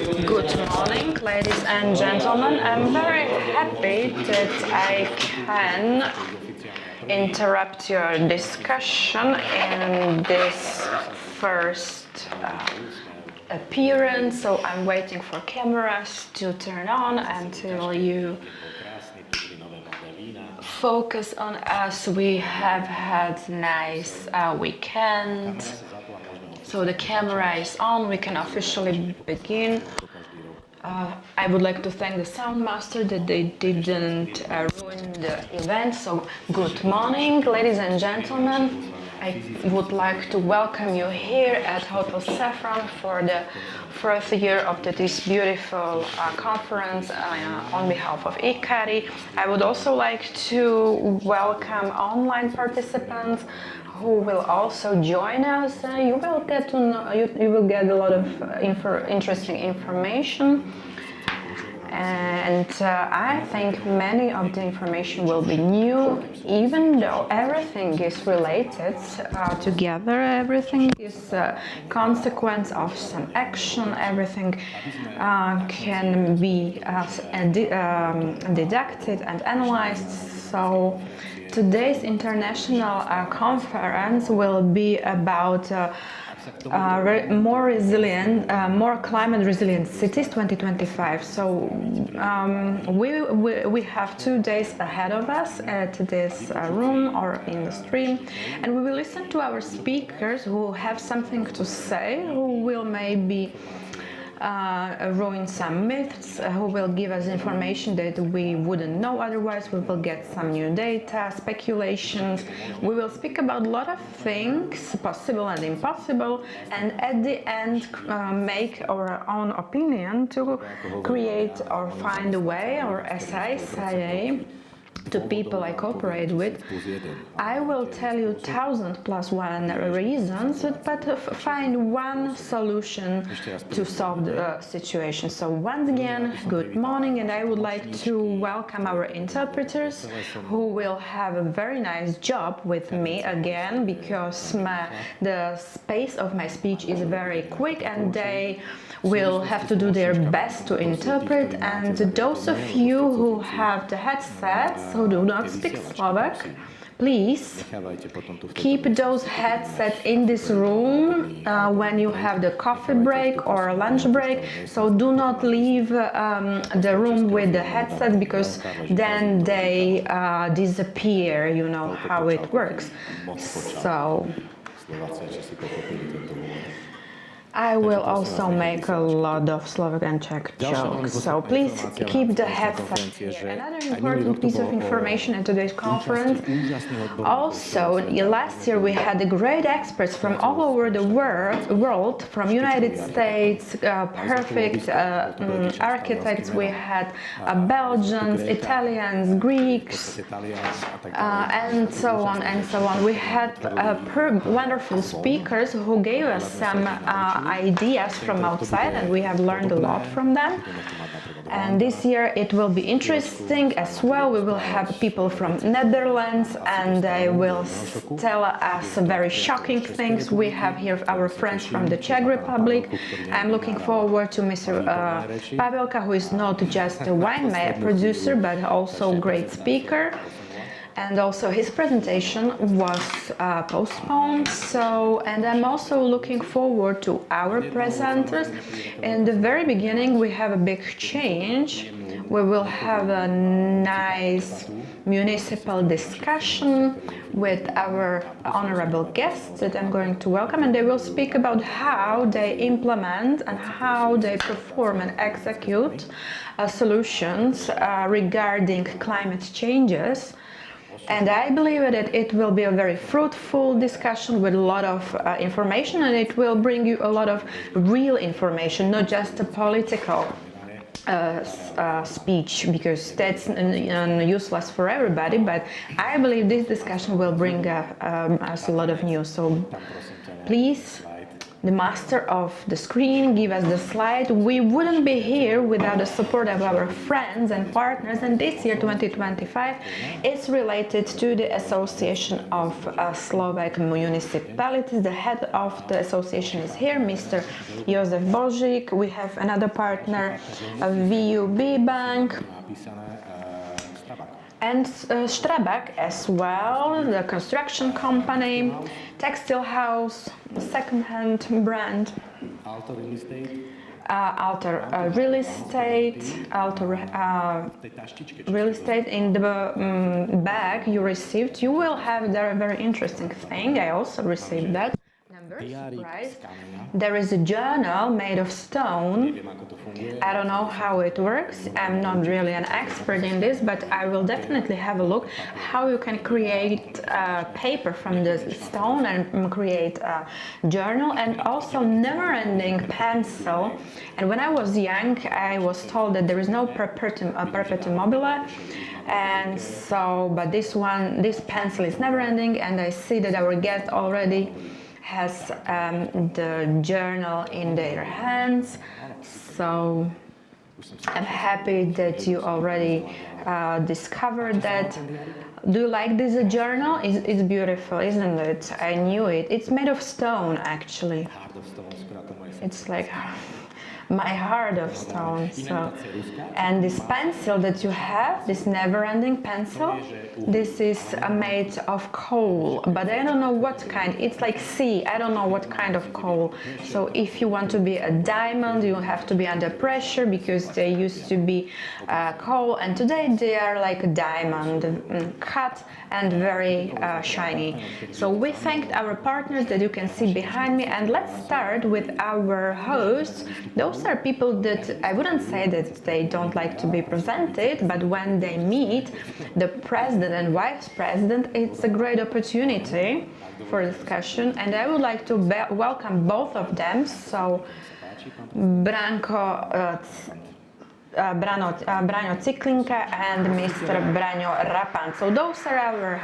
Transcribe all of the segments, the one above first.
Good morning, ladies and gentlemen. I'm very happy that I can interrupt your discussion in this first appearance. So I'm waiting for cameras to turn on until you focus on us. We have had nice weekend. So the camera is on, we can officially begin. I would like to thank the sound master that they didn't ruin the event. So good morning, ladies and gentlemen. I would like to welcome you here at Hotel Saffron for the first year of this beautiful conference on behalf of iCARI. I would also like to welcome online participants who will also join us. You will get to know, you will get a lot of interesting information, and I think many of the information will be new, even though everything is related together. Everything is a consequence of some action. Everything can be deducted and analyzed. So today's international conference will be about more climate resilient cities 2025. So we have 2 days ahead of us at this room or in the stream, and we will listen to our speakers who have something to say, who will maybe ruin some myths, who will give us information that we wouldn't know otherwise. We will get some new data, speculations. We will speak about a lot of things, possible and impossible, and at the end make our own opinion to create or find a way, or as I say to people I cooperate with, I will tell you 1,000+1 reasons, but find one solution to solve the situation. So once again, good morning, and I would like to welcome our interpreters who will have a very nice job with me again, because the space of my speech is very quick and they will have to do their best to interpret. And those of you who have the headsets, who do not speak Slovak, please keep those headsets in this room when you have the coffee break or lunch break. So do not leave the room with the headsets, because then they disappear. You know how it works. So I will also make a lot of Slovak and Czech jokes, so please keep the headsets here. Another important piece of information at today's conference. Also, last year we had great experts from all over the world, from United States, perfect architects. We had Belgians, Italians, Greeks, and so on and so on. We had wonderful speakers who gave us some ideas from outside, and we have learned a lot from them. And this year it will be interesting as well. We will have people from Netherlands, and they will tell us very shocking things. We have here our friends from the Czech Republic. I'm looking forward to Mr. Pavelka, who is not just a wine producer but also a great speaker. And also his presentation was postponed. And I'm also looking forward to our presenters. In the very beginning we have a big change. We will have a nice municipal discussion with our honorable guests that I'm going to welcome, and they will speak about how they implement and how they perform and execute solutions regarding climate changes. And I believe that it will be a very fruitful discussion with a lot of information, and it will bring you a lot of real information, not just a political speech, because that's useless for everybody. But I believe this discussion will bring us a lot of news. So please the master of the screen, give us the slide. We wouldn't be here without the support of our friends and partners, and this year 2025 is related to the Association of Slovak Municipalities. The head of the association is here, Mr. Jozef Božík. We have another partner, VUB Bank, and Strabag as well, the construction company, textile house, second-hand brand, Alter real estate, real estate. In the bag you received, you will have there a very interesting thing. I also received that. Surprise. There is a journal made of stone. I don't know how it works. I'm not really an expert in this, but I will definitely have a look how you can create paper from the stone and create a journal, and also never-ending pencil. And when I was young, I was told that there is no perpetuum mobile. And so, but this pencil is never-ending, and I see that our guest already has the journal in their hands. So I'm happy that you already discovered that. Do you like this journal? It's beautiful, isn't it? I knew it. It's made of stone, actually. It's like my heart of stone. So, and this pencil that you have, this never-ending pencil, this is made of coal, but I don't know what kind. It's like sea. I don't know what kind of coal. So if you want to be a diamond, you have to be under pressure, because they used to be coal, and today they are like a diamond, cut and very shiny. So we thanked our partners that you can see behind me, and let's start with our hosts. Those are people that I wouldn't say that they don't like to be presented, but when they meet the president and vice president, it's a great opportunity for discussion, and I would like to welcome both of them. So Branko Ciklinka and Mr. Branjo Rapan. So those are our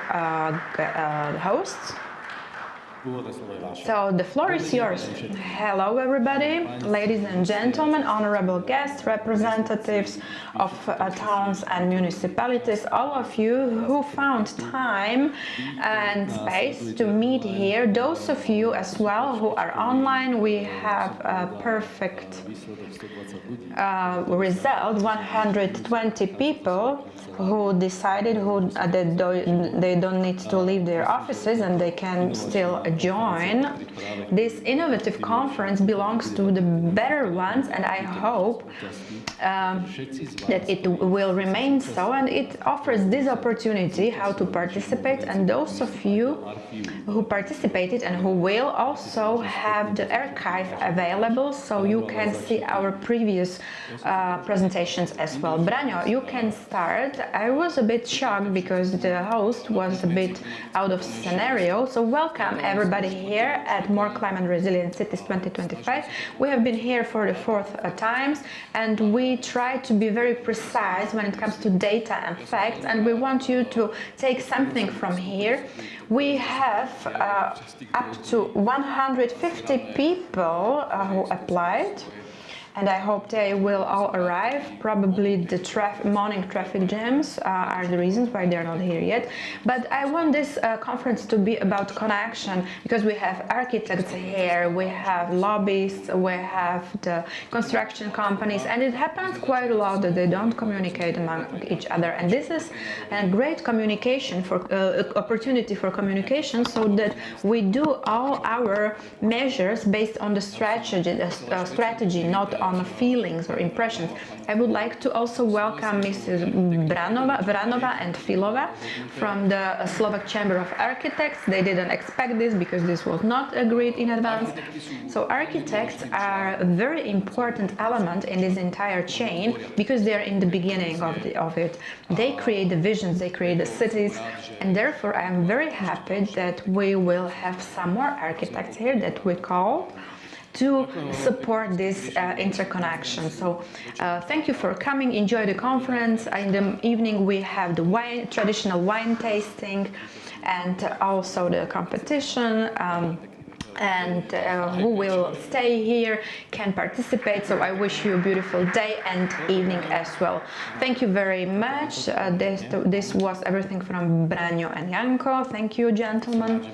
hosts. So the floor is yours. Hello everybody, ladies and gentlemen, honorable guests, representatives of towns and municipalities, all of you who found time and space to meet here, those of you as well who are online. We have a perfect result, 120 people who decided that they don't need to leave their offices and they can still join. This innovative conference belongs to the better ones, and I hope that it will remain so, and it offers this opportunity how to participate, and those of you who participated and who will also have the archive available, so you can see our previous presentations as well. Branjo, you can start. I was a bit shocked because the host was a bit out of scenario, so welcome everybody here at More Climate Resilient Cities 2025. We have been here for the fourth times, and we try to be very precise when it comes to data and facts, and we want you to take something from here. We have up to 150 people who applied, and I hope they will all arrive. Probably the morning traffic jams are the reasons why they're not here yet. But I want this conference to be about connection, because we have architects here, we have lobbyists, we have the construction companies, and it happens quite a lot that they don't communicate among each other. And this is a great communication for opportunity for communication, so that we do all our measures based on the strategy, not on feelings or impressions. I would like to also welcome Mrs. Vranova and Filova from the Slovak Chamber of Architects. They didn't expect this because this was not agreed in advance. So architects are a very important element in this entire chain, because they're in the beginning of it. They create the visions, they create the cities, and therefore I am very happy that we will have some more architects here that we call to support this interconnection. So thank you for coming. Enjoy the conference. In the evening we have the traditional wine tasting, and also the competition. and who will stay here can participate. So I wish you a beautiful day and evening as well. Thank you very much. This was everything from Branjo and Janko. Thank you, gentlemen.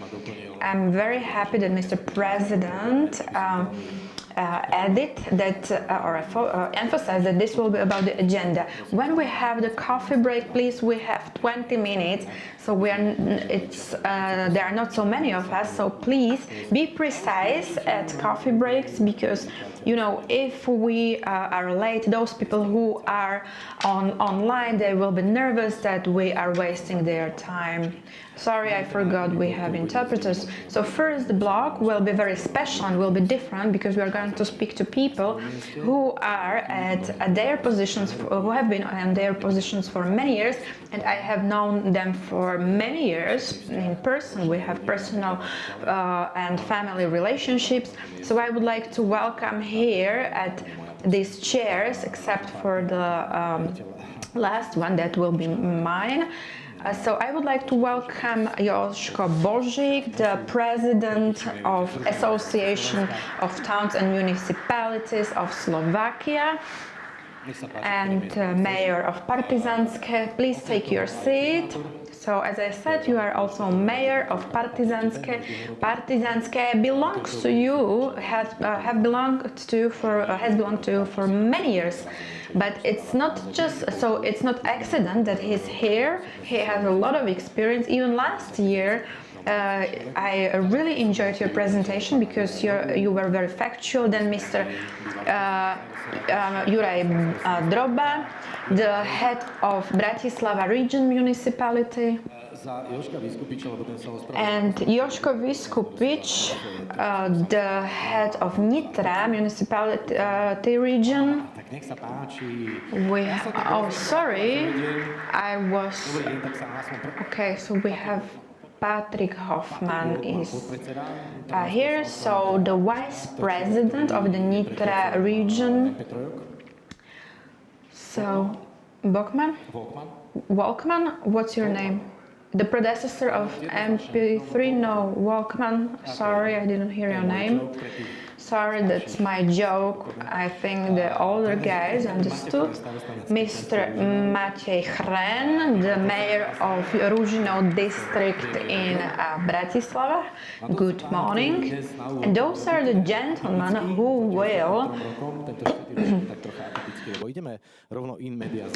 I'm very happy that Mr. President added that emphasized that this will be about the agenda. When we have the coffee break, please, we have 20 minutes, so there are not so many of us, so please be precise at coffee breaks, because you know, if we are late, those people who are online, they will be nervous that we are wasting their time. Sorry, I forgot we have interpreters. So first block will be very special and will be different, because we are going to speak to people who are at their positions, who have been in their positions for many years, and I have known them for many years in person. We have personal and family relationships. So I would like to welcome here at these chairs, except for the last one that will be mine. So I would like to welcome Joško Božík, the President of Association of Towns and Municipalities of Slovakia, and Mayor of Partizanske. Please take your seat. So, as I said, you are also Mayor of Partizanske. Partizanske belongs to you, has belonged to you for many years. But it's not just so. It's not accident that he's here. He has a lot of experience. Even last year, I really enjoyed your presentation, because you were very factual. Then Mr. Juraj Droba, the head of Bratislava Region Municipality, and Joško Viskupić, the head of Nitra Municipality Region. Oh, sorry, I was... Okay, so we have Patrick Hoffman is here, so the Vice President of the Nitra region. So, Volkman, what's your name? The predecessor of MP3? No, Volkman, sorry, I didn't hear your name. Sorry, that's my joke. I think the older guys understood. Mr. Maciej Chren, the mayor of Ružino district in Bratislava. Good morning. And those are the gentlemen who will...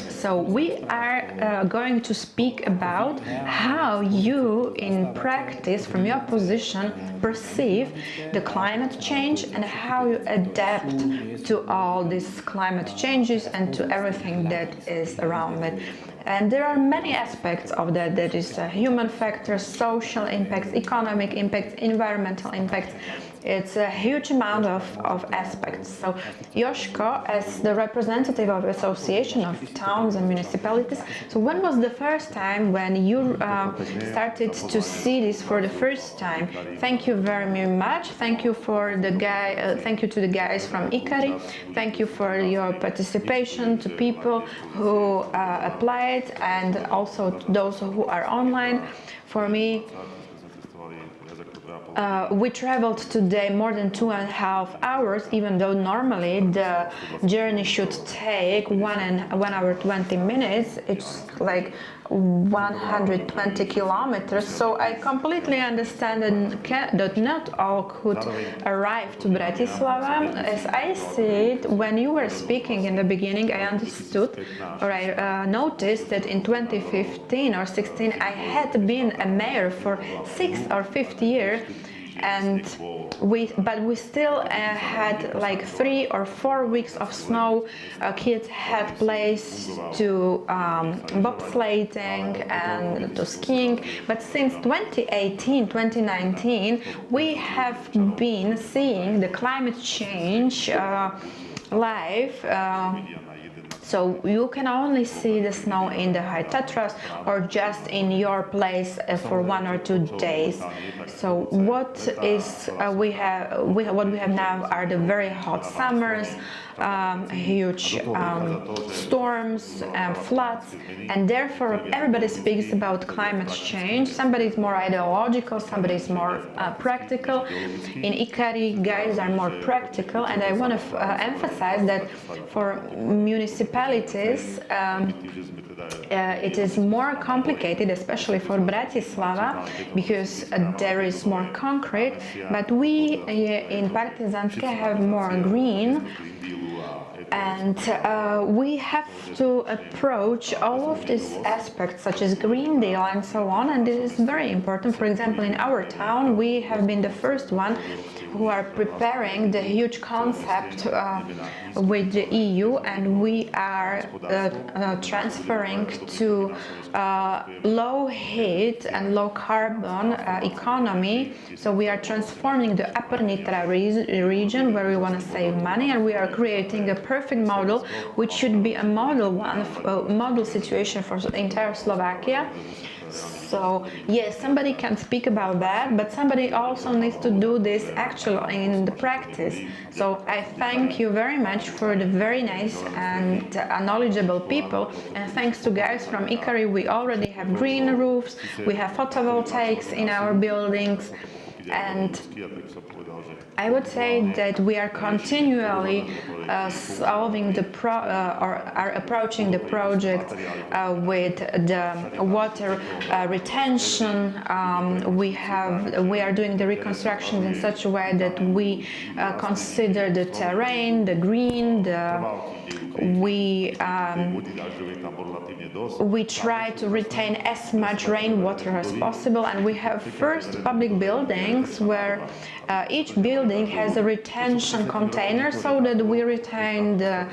So we are going to speak about how you, in practice, from your position, perceive the climate change and how you adapt to all these climate changes and to everything that is around it. And there are many aspects of that. There is human factors, social impacts, economic impacts, environmental impacts. It's a huge amount of aspects. So Joško, as the representative of Association of Towns and Municipalities, so when was the first time when you started to see this for the first time? Thank you very much. Thank you for the thank you to the guys from iCARI. Thank you for your participation, to people who applied, and also to those who are online. For me, we traveled today more than 2.5 hours, even though normally the journey should take 1 hour 20 minutes. It's like 120 kilometers, so I completely understand that not all could arrive to Bratislava. As I see it, when you were speaking in the beginning, I understood, or I noticed that in 2015 or 16 I had been a mayor for 6 or 50 years, but we still had like 3 or 4 weeks of snow. Kids had place to bobsledding and to skiing. But since 2018, 2019, we have been seeing the climate change live. So you can only see the snow in the High Tatras or just in your place for 1 or 2 days. So what we have now are the very hot summers, huge storms, floods, and therefore everybody speaks about climate change. Somebody is more ideological, somebody is more practical. In iCARI, guys are more practical, and I want to emphasize that for municipalities, it is more complicated, especially for Bratislava, because there is more concrete, but we in Partizanske have more green, and we have to approach all of these aspects such as Green Deal and so on, and this is very important. For example, in our town we have been the first one who are preparing the huge concept with the EU, and we are transferring to low heat and low carbon economy. So we are transforming the Upper Nitra region where we want to save money, and we are creating a perfect model which should be a model situation for entire Slovakia. So yes, somebody can speak about that, but somebody also needs to do this actually in the practice. So I thank you very much for the very nice and knowledgeable people, and thanks to guys from iCARI, we already have green roofs, we have photovoltaics in our buildings, and I would say that we are continually solving the or are approaching the project with the water retention. We are doing the reconstruction in such a way that we consider the terrain, the green, we try to retain as much rainwater as possible, and we have first public buildings where each building has a retention container so that we retain the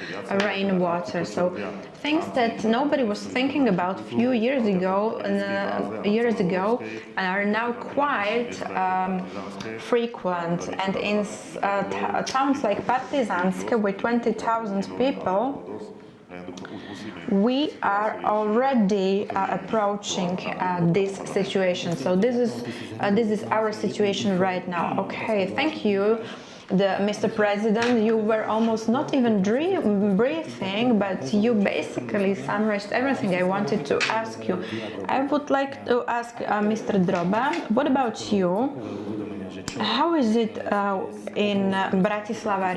rainwater. So things that nobody was thinking about a few years ago are now quite frequent. And in towns like Partizanske with 20,000 people, we are already approaching this situation. So this is our situation right now. Okay, thank you, Mr. President. You were almost not even breathing, but you basically summarized everything I wanted to ask you. I would like to ask Mr. Droba, what about you? How is it in Bratislava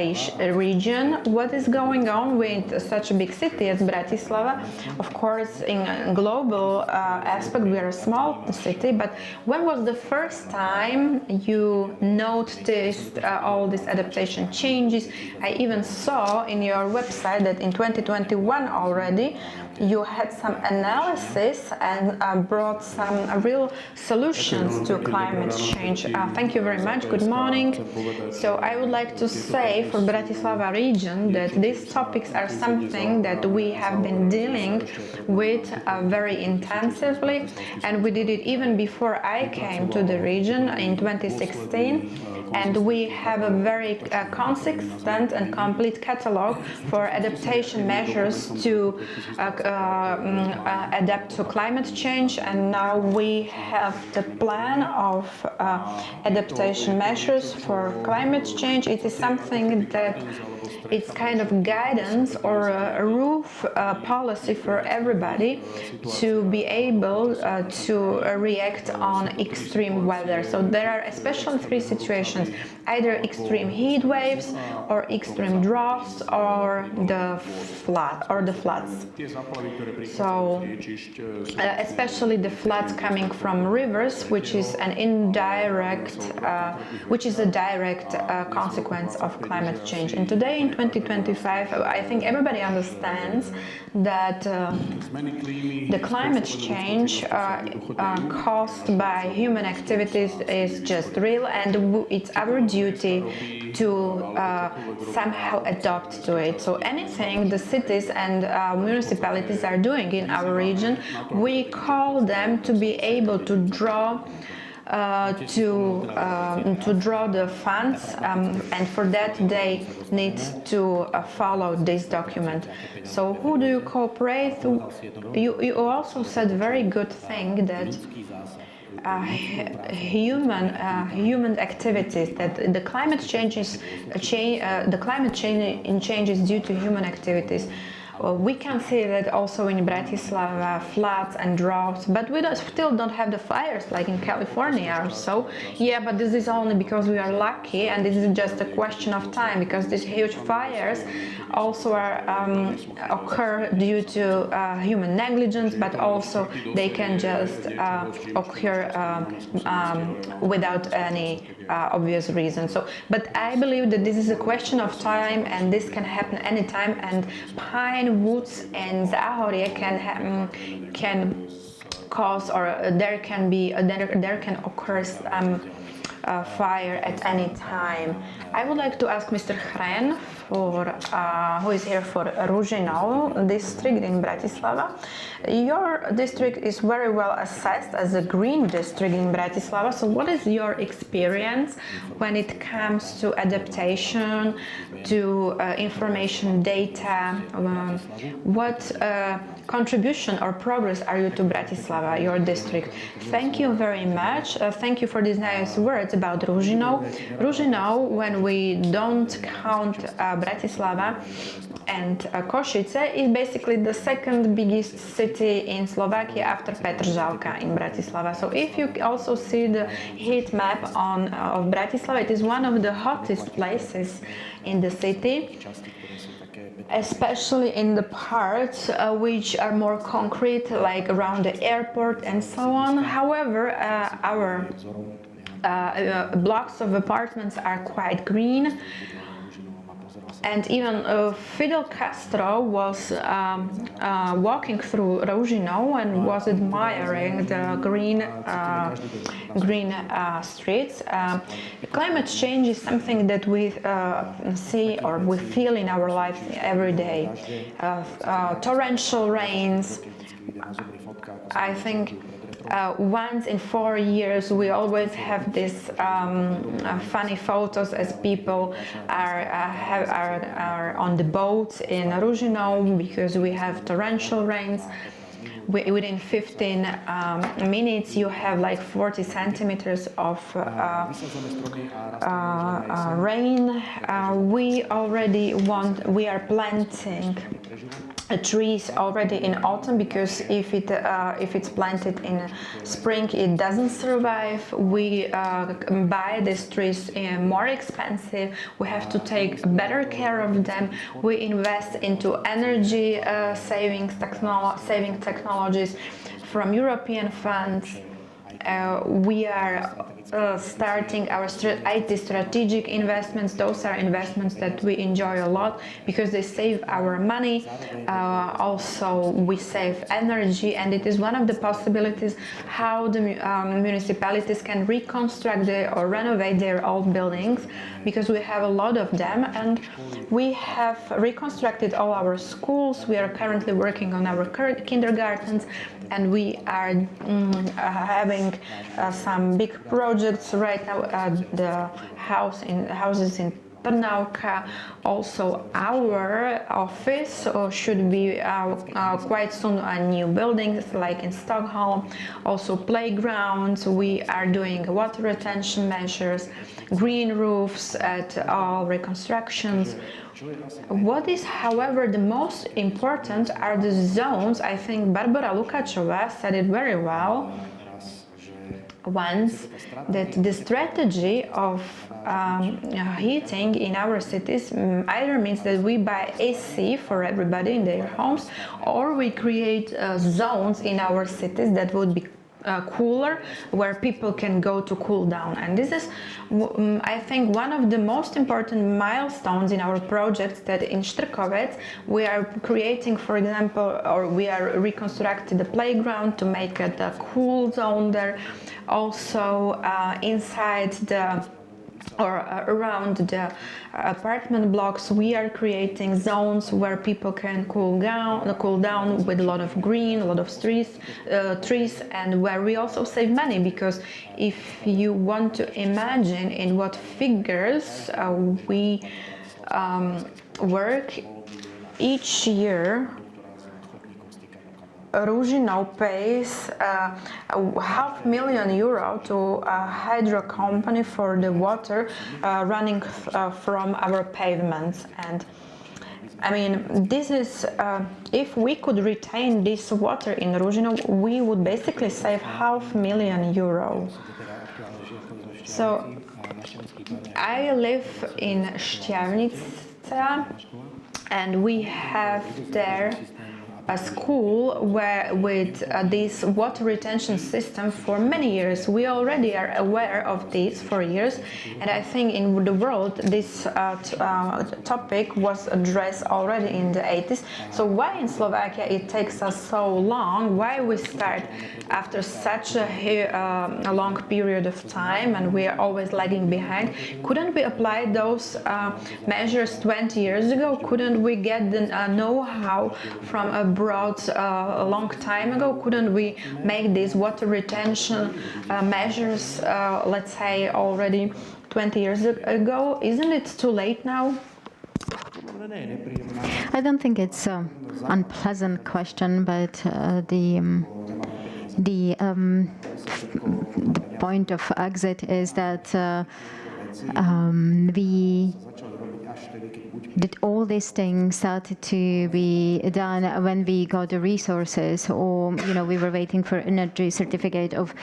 region? What is going on with such a big city as Bratislava? Of course, in a global aspect, we are a small city, but when was the first time you noticed all these adaptation changes? I even saw in your website that in 2021 already you had some analysis and brought some real solutions to climate change. Thank you very much. Good morning. So I would like to say for Bratislava region that these topics are something that we have been dealing with very intensively, and we did it even before I came to the region in 2016. And we have a very consistent and complete catalog for adaptation measures to adapt to climate change. And now we have the plan of adaptation measures for climate change. It is something that it's kind of guidance or a roof policy for everybody to be able to react on extreme weather. So there are especially three situations: either extreme heat waves, or extreme droughts, or the floods. So especially the floods coming from rivers, which is a direct consequence of climate change. And today in 2025, I think everybody understands that the climate change caused by human activities is just real, and it's our duty to somehow adapt to it. So anything the cities and municipalities are doing in our region, we call them to be able to draw the funds, and for that they need to follow this document. So who do you cooperate? You also said very good thing that human activities, that the climate change is due to human activities. We can see that also in Bratislava, floods and droughts, but we still don't have the fires like in California or so. Yeah, but this is only because we are lucky, and this is just a question of time, because these huge fires also occur due to human negligence, but also they can just occur without any obvious reason. So, but I believe that this is a question of time, and this can happen anytime, and pine woods and Záhorie can cause, or there can occur fire at any time. I would like to ask Mr. Chren, who is here for Ružinov district in Bratislava. Your district is very well assessed as a green district in Bratislava. So what is your experience when it comes to adaptation, to information data? What contribution or progress are you to Bratislava, your district? Thank you very much. Thank you for these nice words about Ružinov. Ružinov, when we don't count Bratislava and Košice, is basically the second biggest city in Slovakia after Petržalka in Bratislava. So if you also see the heat map of Bratislava, it is one of the hottest places in the city, especially in the parts which are more concrete, like around the airport and so on. However, our blocks of apartments are quite green, and even Fidel Castro was walking through Ružinov and was admiring the green streets. Climate change is something that we see or we feel in our lives every day. Torrential rains. I think once in 4 years we always have this funny photos as people are on the boats in Ružinov, because we have torrential rains. Within 15 minutes you have like 40 centimeters of rain. We are planting trees already in autumn, because if it's planted in spring it doesn't survive. We buy these trees more expensive. We have to take better care of them. We invest into energy saving technologies from European funds. We are starting our IT strategic investments. Those are investments that we enjoy a lot because they save our money. Also, we save energy, and it is one of the possibilities how the municipalities can reconstruct or renovate their old buildings, because we have a lot of them, and we have reconstructed all our schools. We are currently working on our kindergartens, and we are having some big projects right now at the houses in Trnavka. Also, our office should be quite soon new buildings like in Stockholm. Also, playgrounds. We are doing water retention measures, green roofs at all reconstructions. What is, however, the most important are the zones. I think Barbara Lukáčová said it very well once, that the strategy of heating in our cities either means that we buy AC for everybody in their homes, or we create zones in our cities that would be cooler, where people can go to cool down. And this is, I think, one of the most important milestones in our projects, that in Štrkovec we are creating, for example, or we are reconstructing the playground to make it a cool zone there. Also inside around the apartment blocks, we are creating zones where people can cool down with a lot of green, a lot of trees, and where we also save money, because if you want to imagine in what figures we work each year, Ružino pays €500,000 to a hydro company for the water running from our pavements. And I mean, this is, if we could retain this water in Ružino, we would basically save €500,000. So I live in Štiavnica, and we have there a school where with this water retention system for many years. We already are aware of this for years, and I think in the world this topic was addressed already in the 80s. So why in Slovakia it takes us so long? Why we start after such a long period of time and we are always lagging behind? Couldn't we apply those measures 20 years ago? Couldn't we get the know-how from abroad a long time ago? Couldn't we make these water retention measures, let's say, already 20 years ago? Isn't it too late now? I don't think it's an unpleasant question, but the point of exit is that we did all these things started to be done when we got the resources, or we were waiting for energy certificate of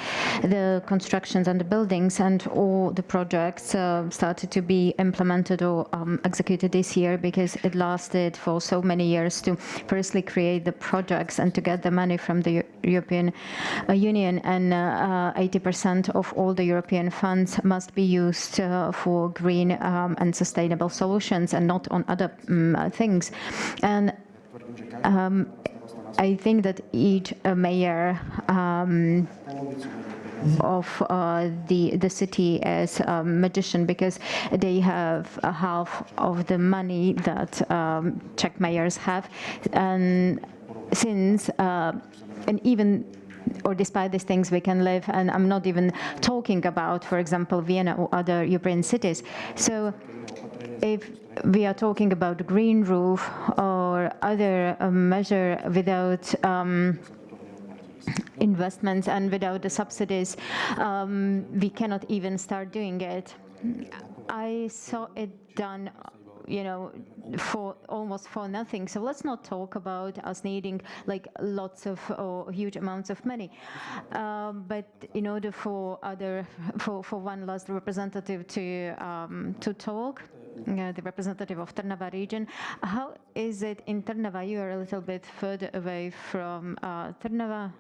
the constructions and the buildings, and all the projects started to be implemented or executed this year, because it lasted for so many years to firstly create the projects and to get the money from the European Union, and 80% of all the European funds must be used for green and sustainable solutions and not on other things. And I think that each mayor of the city is a magician, because they have half of the money that Czech mayors have, and since and even or despite these things we can live, and I'm not even talking about, for example, Vienna or other European cities. So if we are talking about green roof or other measure without investments and without the subsidies, we cannot even start doing it. I saw it done for almost for nothing. So let's not talk about us needing like lots of or huge amounts of money. But in order for one last representative to talk, the representative of Trnava region, how is it in Trnava? You are a little bit further away from Trnava.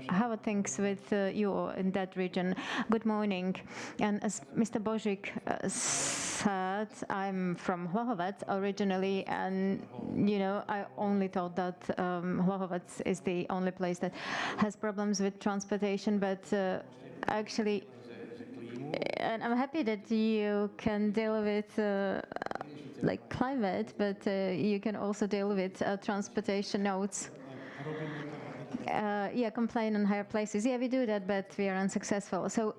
How are things with you in that region? Good morning. And as Mr. Božič said, I'm from Hlohovec originally, and I only thought that Hlohovec is the only place that has problems with transportation, but actually, and I'm happy that you can deal with like climate, but you can also deal with transportation nodes. Complain on higher places. Yeah, we do that, but we are unsuccessful. So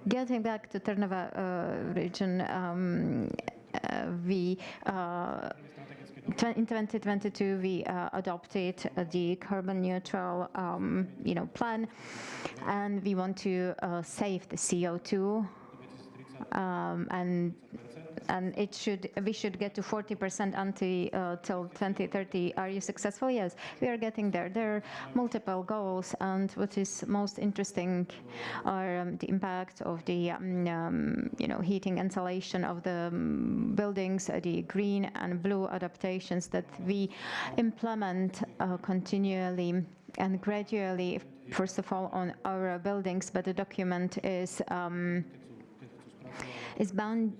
getting back to Trnava region, we in 2022 we adopted the carbon neutral plan, and we want to save the CO2, and we should get to 40% till 2030. Are you successful? Yes, we are getting there. There are multiple goals, and what is most interesting are the impact of the heating insulation of the buildings, the green and blue adaptations that we implement continually and gradually. First of all, on our buildings, but the document is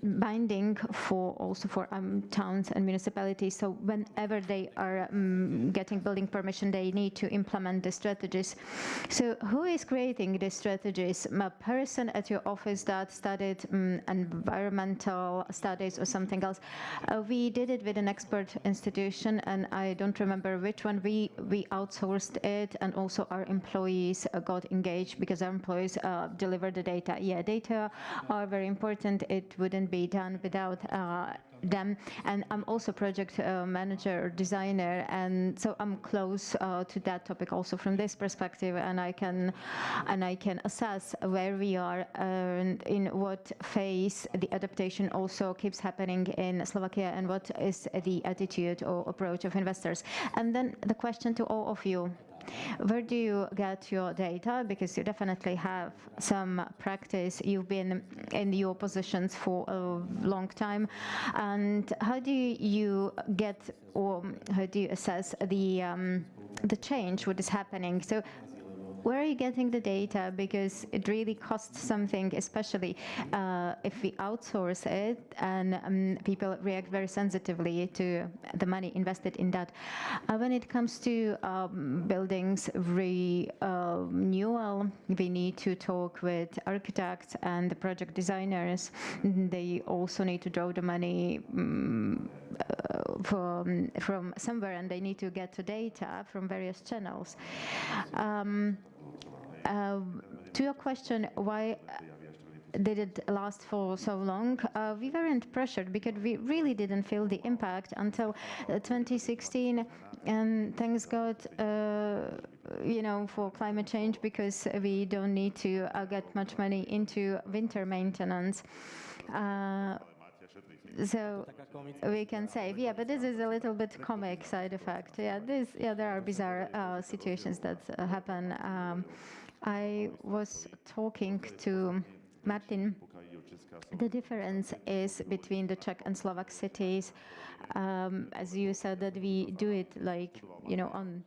binding also for towns and municipalities. So whenever they are getting building permission, they need to implement the strategies. So who is creating the strategies? A person at your office that studied environmental studies or something else? We did it with an expert institution, and I don't remember which one. We outsourced it, and also our employees got engaged, because our employees deliver the data. Yeah, data are very important. and it wouldn't be done without them. And I'm also project manager or designer, and so I'm close to that topic also from this perspective, and I can assess where we are and in what phase the adaptation also keeps happening in Slovakia, and what is the attitude or approach of investors. And then the question to all of you: where do you get your data? Because you definitely have some practice. You've been in your positions for a long time. And how do you get, or how do you assess the change, what is happening? So where are you getting the data? Because it really costs something, especially if we outsource it, and people react very sensitively to the money invested in that. When it comes to buildings renewal, we need to talk with architects and the project designers. They also need to draw the money from somewhere, and they need to get the data from various channels. To your question, why did it last for so long? We weren't pressured because we really didn't feel the impact until 2016, and thanks God, for climate change, because we don't need to get much money into winter maintenance. So we can say, yeah, but this is a little bit comic side effect. There are bizarre situations that happen. I was talking to Martin. The difference is between the Czech and Slovak cities. As you said, that we do it on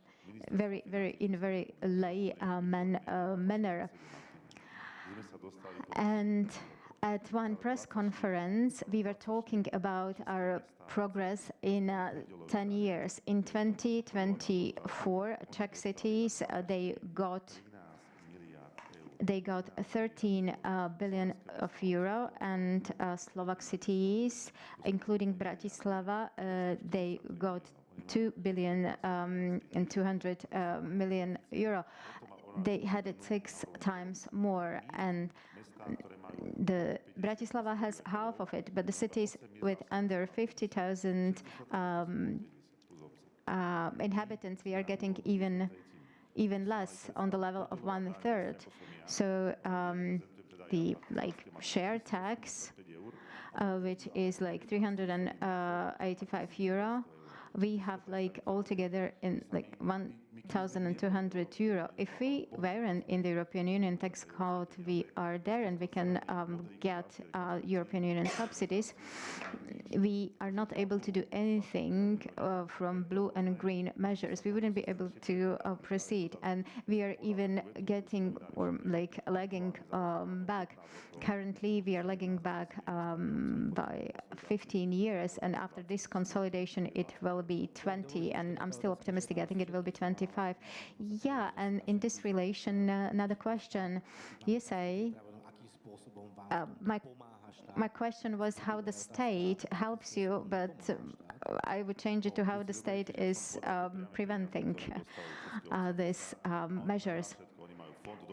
in a very lay manner. And at one press conference, we were talking about our progress in 10 years. In 2024, Czech cities, they got 13 billion of euro, and Slovak cities, including Bratislava, they got 2 billion and 200 million euro. They had it 6 times more, and the Bratislava has half of it, but the cities with under 50,000 inhabitants, we are getting even less, on the level of 1/3. So the share tax, which is 385 euro, we have altogether in 1,200 euro. If we weren't in the European Union tax code, we are there and we can get European Union subsidies. We are not able to do anything from blue and green measures. We wouldn't be able to proceed, and we are even getting lagging back. Currently, we are lagging back by 15 years, and after this consolidation, it will be 20, and I'm still optimistic. I think it will be 25. Yeah, and in this relation, another question. You say, my question was how the state helps you, but I would change it to how the state is preventing these measures.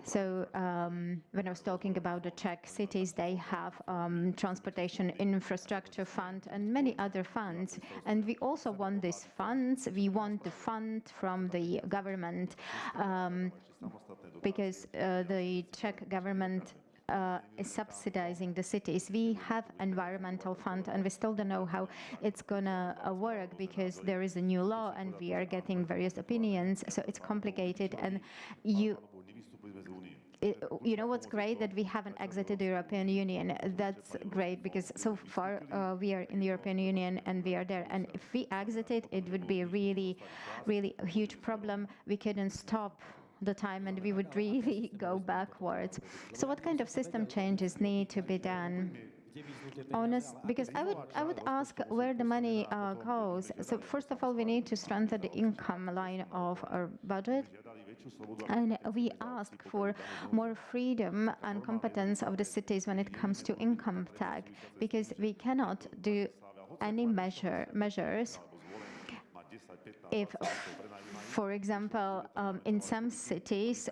So when I was talking about the Czech cities, they have transportation infrastructure fund and many other funds. And we also want these funds. We want the fund from the government because the Czech government is subsidizing the cities. We have environmental fund, and we still don't know how it's gonna work because there is a new law and we are getting various opinions. So it's complicated, and you know what's great? That we haven't exited the European Union. That's great because so far we are in the European Union and we are there. And if we exited, it would be a really, really a huge problem. We couldn't stop the time and we would really go backwards. So what kind of system changes need to be done? Because I would ask where the money goes. So first of all, we need to strengthen the income line of our budget. And we ask for more freedom and competence of the cities when it comes to income tax, because we cannot do any measures if, for example, in some cities,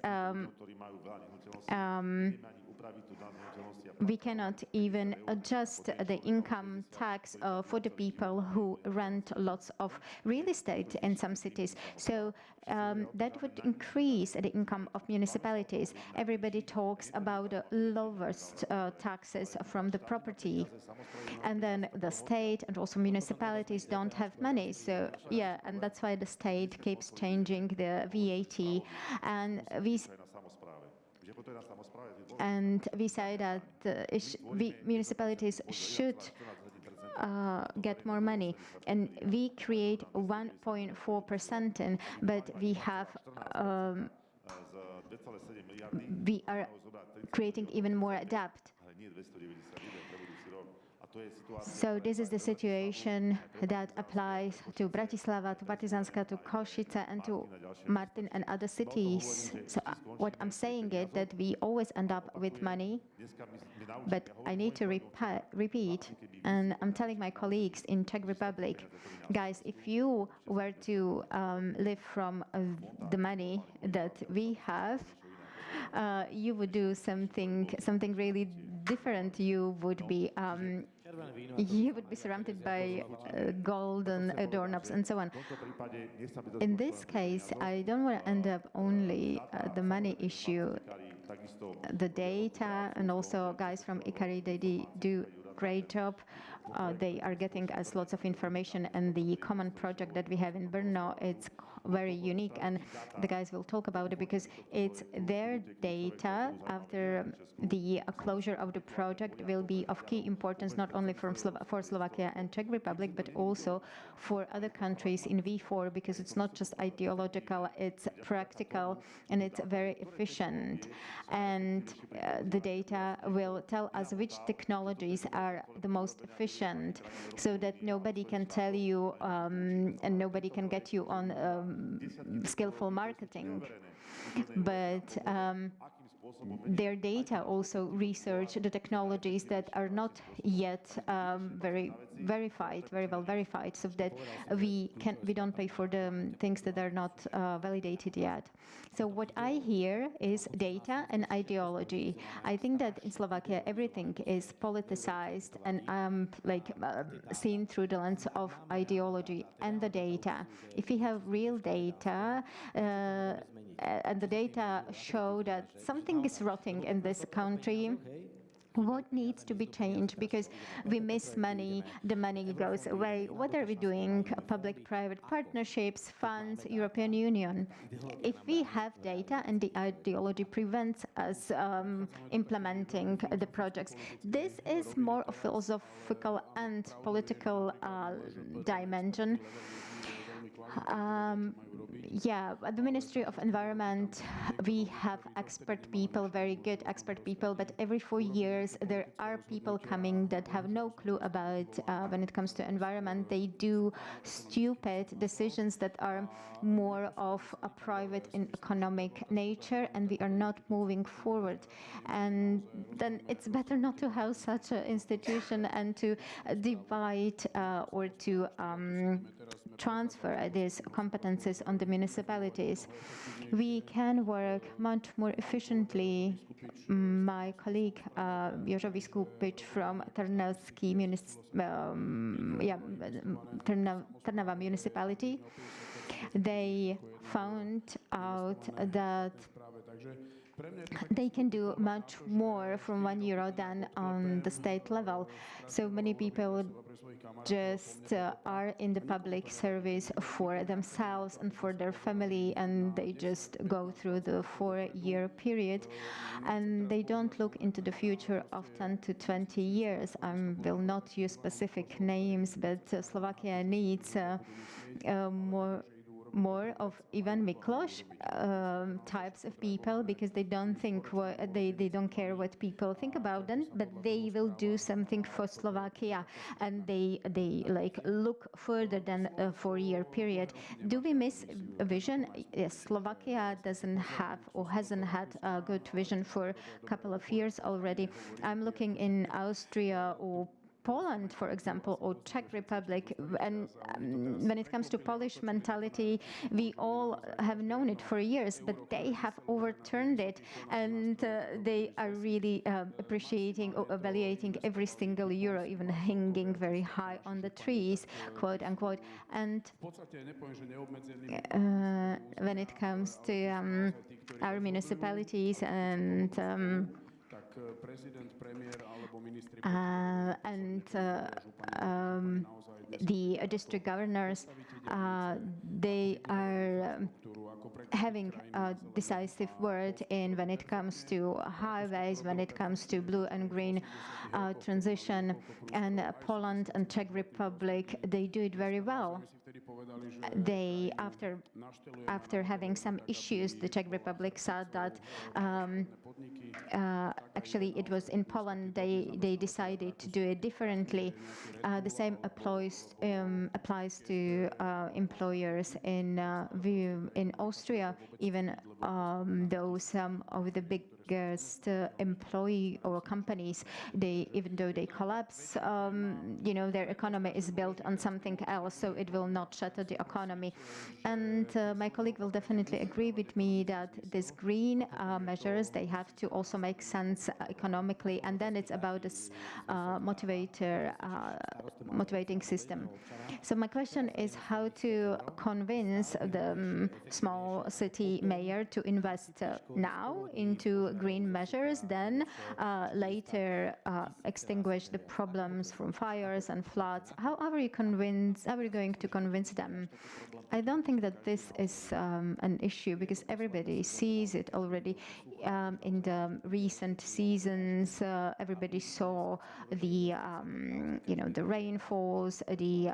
we cannot even adjust the income tax for the people who rent lots of real estate in some cities. So that would increase the income of municipalities. Everybody talks about the lowest taxes from the property. And then the state and also municipalities don't have money. So yeah, and that's why the state keeps changing the VAT. And we say that municipalities should get more money, and we create 1.4%, but we are creating even more debt. So this is the situation that applies to Bratislava, to Partizanska, to Košice, and to Martin and other cities. So what I'm saying is that we always end up with money, but I need to repeat, and I'm telling my colleagues in Czech Republic, guys, if you were to live from the money that we have, you would do something really different. You would be surrounded by golden doorknobs and so on. In this case, I don't want to end up only the money issue. The data, and also guys from iCARI, they do great job. They are getting us lots of information, and the common project that we have in Brno, it's very unique, and the guys will talk about it because it's their data after the closure of the project will be of key importance, not only for Slovakia and Czech Republic, but also for other countries in V4, because it's not just ideological, it's practical, and it's very efficient. And the data will tell us which technologies are the most efficient, so that nobody can tell you and nobody can get you on skillful marketing. But their data also research the technologies that are not yet very well verified, so that we don't pay for the things that are not validated yet. So what I hear is data and ideology. I think that in Slovakia everything is politicized and seen through the lens of ideology and the data. If we have real data, and the data show that something is rotting in this country, what needs to be changed? Because we miss money, the money goes away. What are we doing? Public-private partnerships, funds, European Union. If we have data and the ideology prevents us implementing the projects, this is more a philosophical and political dimension. At the Ministry of Environment, we have expert people, very good expert people, but every 4 years there are people coming that have no clue about when it comes to environment. They do stupid decisions that are more of a private and economic nature, and we are not moving forward. And then it's better not to have such an institution and to divide or to transfer these competences on the municipalities. We can work much more efficiently. My colleague Jožo Vyskupič from Trnava municipality, they found out that they can do much more from €1 than on the state level. So many people just are in the public service for themselves and for their family, and they just go through the 4-year period, and they don't look into the future of 10 to 20 years. I will not use specific names, but Slovakia needs more of Ivan Miklos types of people, because they don't don't care what people think about them, but they will do something for Slovakia, and they look further than a 4-year period. Do we miss a vision? Yes, Slovakia doesn't have or hasn't had a good vision for a couple of years already. I'm looking in Austria or Poland, for example, or Czech Republic, and when it comes to Polish mentality, we all have known it for years, but they have overturned it, and they are really appreciating or evaluating every single euro, even hanging very high on the trees, quote unquote. And when it comes to our municipalities and the district governors, they are having a decisive word in when it comes to highways, when it comes to blue and green transition. And Poland and Czech Republic, they do it very well. They, after having some issues, the Czech Republic said that actually it was in Poland they decided to do it differently. The same applies to employers in Austria, even though some of the biggest employee or companies, even though they collapse, their economy is built on something else, so it will not shatter the economy. And my colleague will definitely agree with me that these green measures, they have to also make sense economically, and then it's about this motivating system. So my question is how to convince the small city mayor to invest now into green measures, then later extinguish the problems from fires and floods. How are you going to convince them? I don't think that this is an issue, because everybody sees it already. In the recent seasons, everybody saw the the rainfalls, the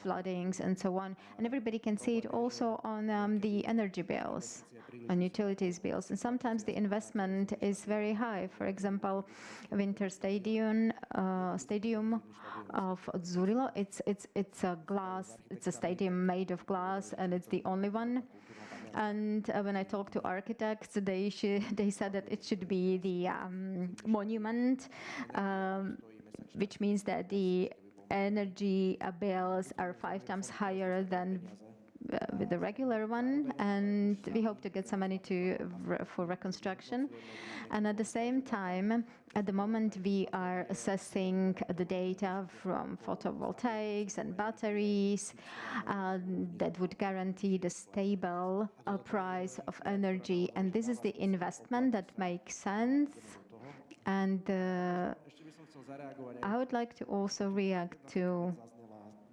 floodings, and so on, and everybody can see it also on the energy bills, on utilities bills, and sometimes the investment is very high. For example, Winter Stadium of Zurilo, it's a stadium made of glass, and it's the only one. And when I talked to architects, they said that it should be the monument, which means that the energy bills are 5 times higher than with the regular one, and we hope to get some money for reconstruction. And at the same time, at the moment, we are assessing the data from photovoltaics and batteries that would guarantee the stable price of energy. And this is the investment that makes sense. And I would like to also react to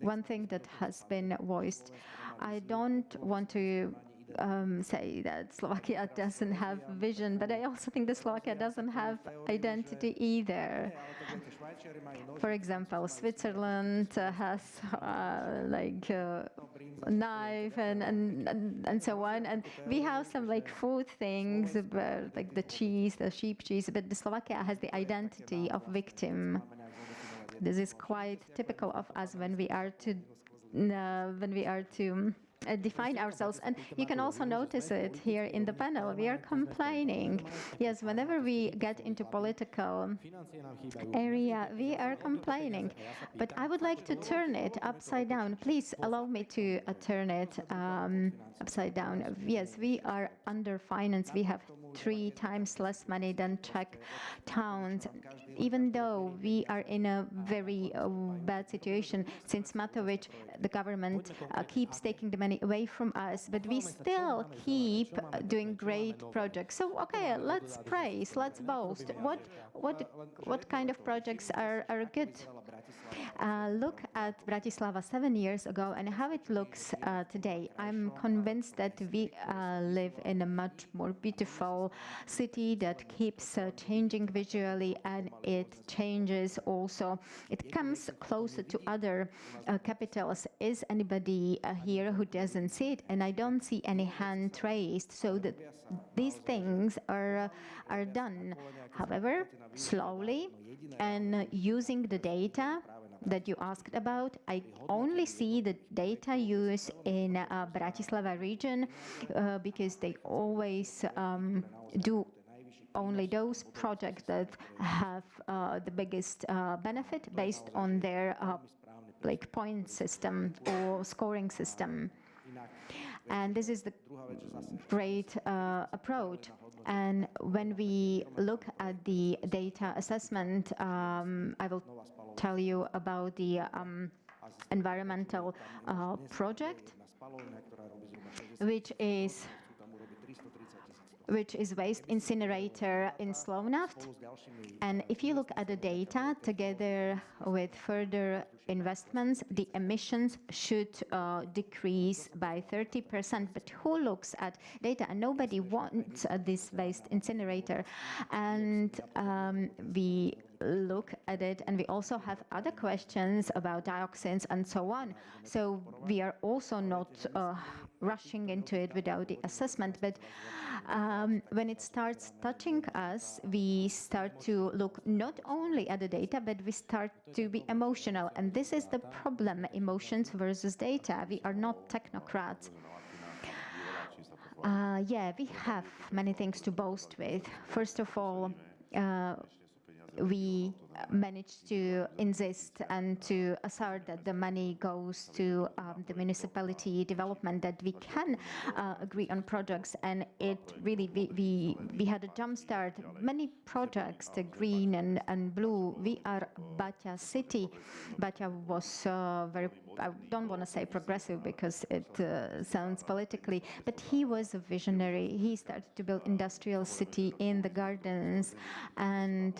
one thing that has been voiced. I don't want to say that Slovakia doesn't have vision, but I also think that Slovakia doesn't have identity either. For example, Switzerland has like a knife and so on, and we have some like food things, like the cheese, the sheep cheese, but Slovakia has the identity of victim. This is quite typical of us when we are to define ourselves. And you can also notice it here in the panel. We are complaining. Yes, whenever we get into political area, we are complaining. But I would like to turn it upside down. Please allow me to turn it upside down. Yes, we are underfinanced. We have 3 times less money than Czech towns, even though we are in a very bad situation. Since Matovic, the government keeps taking the money away from us, but we still keep doing great projects. So, okay, let's praise, let's boast. What kind of projects are good? Look at Bratislava 7 years ago and how it looks today. I'm convinced that we live in a much more beautiful city that keeps changing visually, and it changes also. It comes closer to other capitals. Is anybody here who doesn't see it? And I don't see any hand raised, so that these things are done. However, slowly, and using the data that you asked about. I only see the data use in Bratislava region because they always do only those projects that have the biggest benefit based on their like point system or scoring system. And this is the great approach. And when we look at the data assessment, I will tell you about the environmental project, which is waste incinerator in Slovnaft. And if you look at the data together with further investments, the emissions should decrease by 30%. But who looks at data? And nobody wants this waste incinerator. And we look at it, and we also have other questions about dioxins and so on. So we are also not rushing into it without the assessment. But when it starts touching us, we start to look not only at the data, but we start to be emotional. And this is the problem, emotions versus data. We are not technocrats. Yeah, we have many things to boast with. First of all, we managed to insist and to assert that the money goes to the municipality development, that we can agree on projects, and it really, we had a jump start. Many projects, the green and blue. We are Baťa city. Baťa was very, I don't want to say progressive because it sounds politically, but he was a visionary. He started to build industrial city in the gardens, and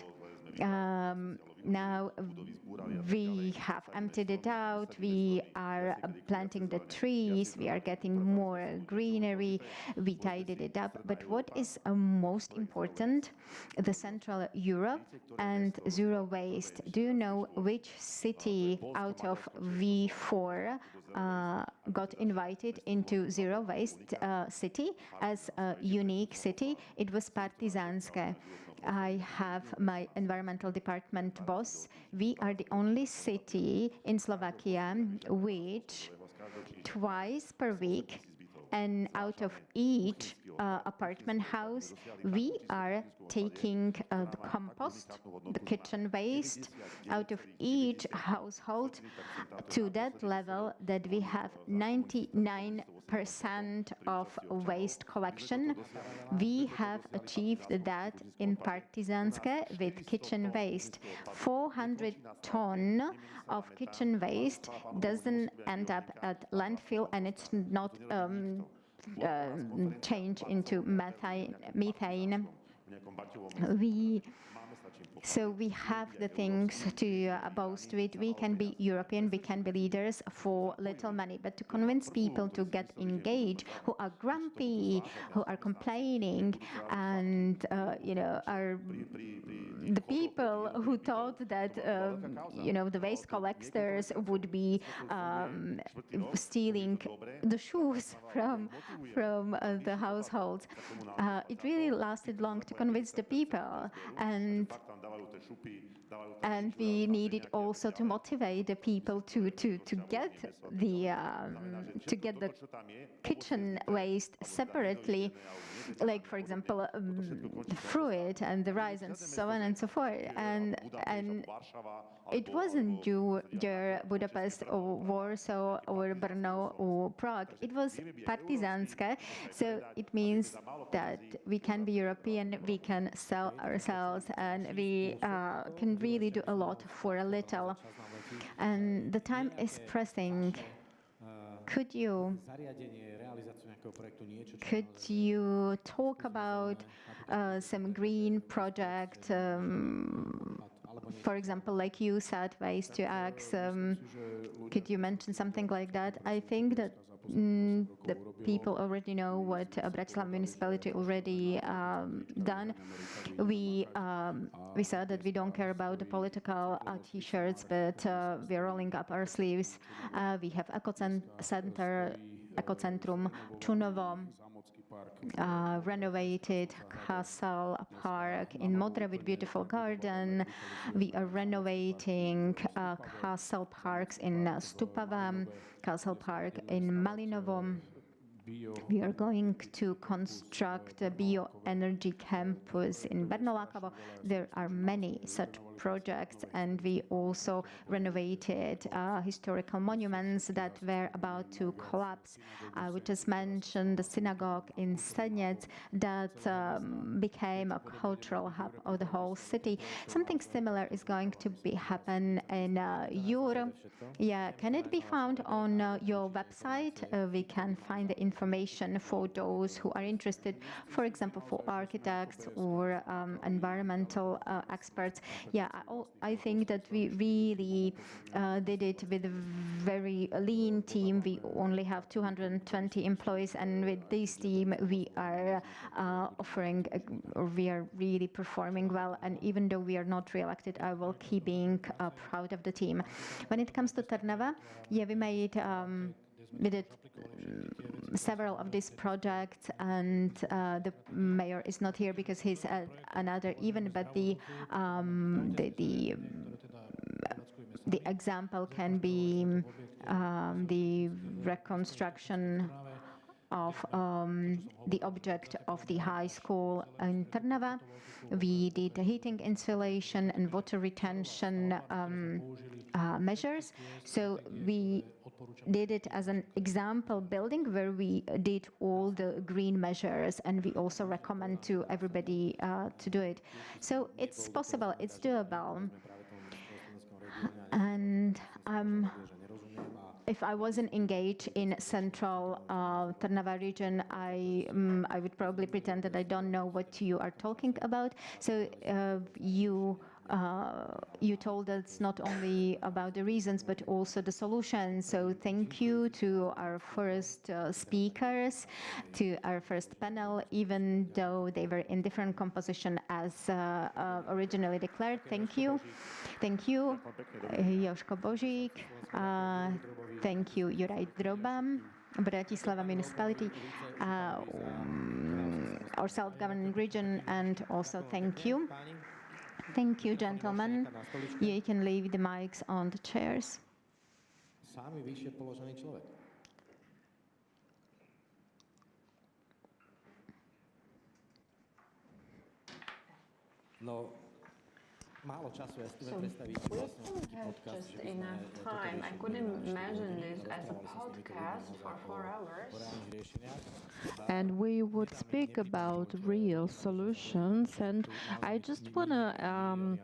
now we have emptied it out. We are planting the trees. We are getting more greenery. We tidied it up. But what is most important? The Central Europe and zero waste. Do you know which city out of V4 got invited into zero waste city as a unique city? It was Partizánske. I have my environmental department boss. We are the only city in Slovakia which twice per week, and out of each apartment house, we are taking the compost, the kitchen waste, out of each household to that level that we have 99% of waste collection. We have achieved that in Partizánske with kitchen waste. 400 tons of kitchen waste doesn't end up at landfill, and it's not change into methane. So we have the things to boast with. We can be European, we can be leaders for little money, but to convince people to get engaged, who are grumpy, who are complaining, and are the people who thought that the waste collectors would be stealing the shoes from the households. It really lasted long to convince the people, and we needed also to motivate the people to get the kitchen waste separately, like for example the fruit and the rice and so on and so forth. And it wasn't Budapest or Warsaw or Brno or Prague. It was Partizánske. So it means that we can be European, we can sell ourselves, and we can really do a lot for a little. And the time is pressing. Could you talk about some green project, for example, like you said, waste to X? Could you mention something like that? I think that the people already know what Bratislava municipality already done. We said that we don't care about the political t-shirts, but we are rolling up our sleeves. We have Ecocentrum Čunovo, renovated Castle Park in Modra with beautiful garden. We are renovating castle parks in Stupava, Castle Park in Malinovo. We are going to construct a bioenergy campus in Bernolakavo. There are many such projects, and we also renovated historical monuments that were about to collapse. We just mentioned the synagogue in Senec that became a cultural hub of the whole city. Something similar is going to happen in Jur. Yeah, can it be found on your website? We can find the information for those who are interested, for example, for architects or environmental experts. Yeah, I think that we really did it with a very lean team. We only have 220 employees, and with this team, we are offering, or we are really performing well. And even though we are not re-elected, I will keep being proud of the team. When it comes to Trnava, yeah, we did several of these projects, and the mayor is not here because he's at another event, but the example can be the reconstruction of the object of the high school in Trnava. We did heating insulation and water retention measures. So we did it as an example building where we did all the green measures, and we also recommend to everybody to do it. So it's possible, it's doable. And if I wasn't engaged in central Trnava region, I would probably pretend that I don't know what you are talking about. So you told us not only about the reasons, but also the solutions. So thank you to our first speakers, to our first panel, even though they were in different composition as originally declared. Thank you. Thank you, Joško Božík. Thank you, Juraj Droba, Bratislava Municipality, our self-governing region, and also thank you. Thank you, gentlemen. You can leave the mics on the chairs. So we don't have just enough time. I couldn't imagine this as a podcast for 4 hours. And we would speak about real solutions, and I just want to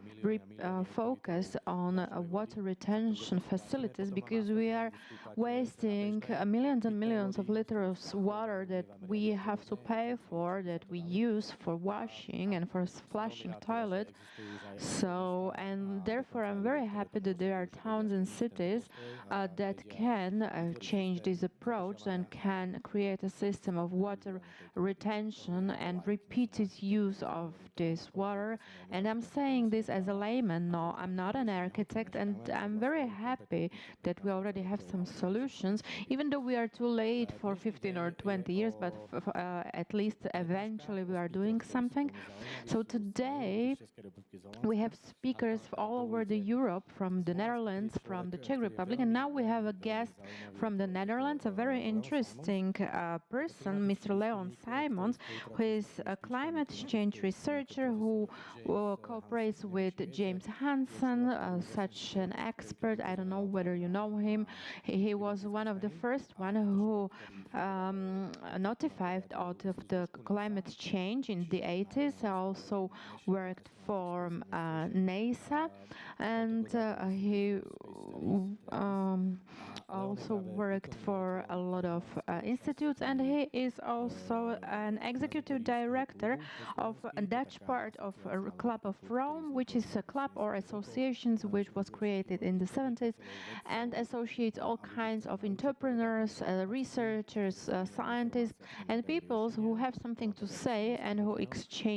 focus on water retention facilities, because we are wasting millions and millions of liters of water that we have to pay for, that we use for washing and for flushing toilet. So, and therefore I'm very happy that there are towns and cities that can change this approach and can create a system of water retention and repeated use of this water. And I'm saying this as a layman. No, I'm not an architect, and I'm very happy that we already have some solutions, even though we are too late for 15 or 20 years, but at least eventually we are doing something. So today we have speakers all over Europe, from the Netherlands, from the Czech Republic, and now we have a guest from the Netherlands, a very interesting person, Mr. Leon Simons, who is a climate change researcher who cooperates with James Hansen, such an expert. I don't know whether you know him. He was one of the first one who notified out of the climate change in the 80s. Also worked for NASA, and he also worked for a lot of institutes, and he is also an executive director of a Dutch part of a Club of Rome, which is a club or associations which was created in the 70s and associates all kinds of entrepreneurs, researchers, scientists, and people who have something to say and who exchange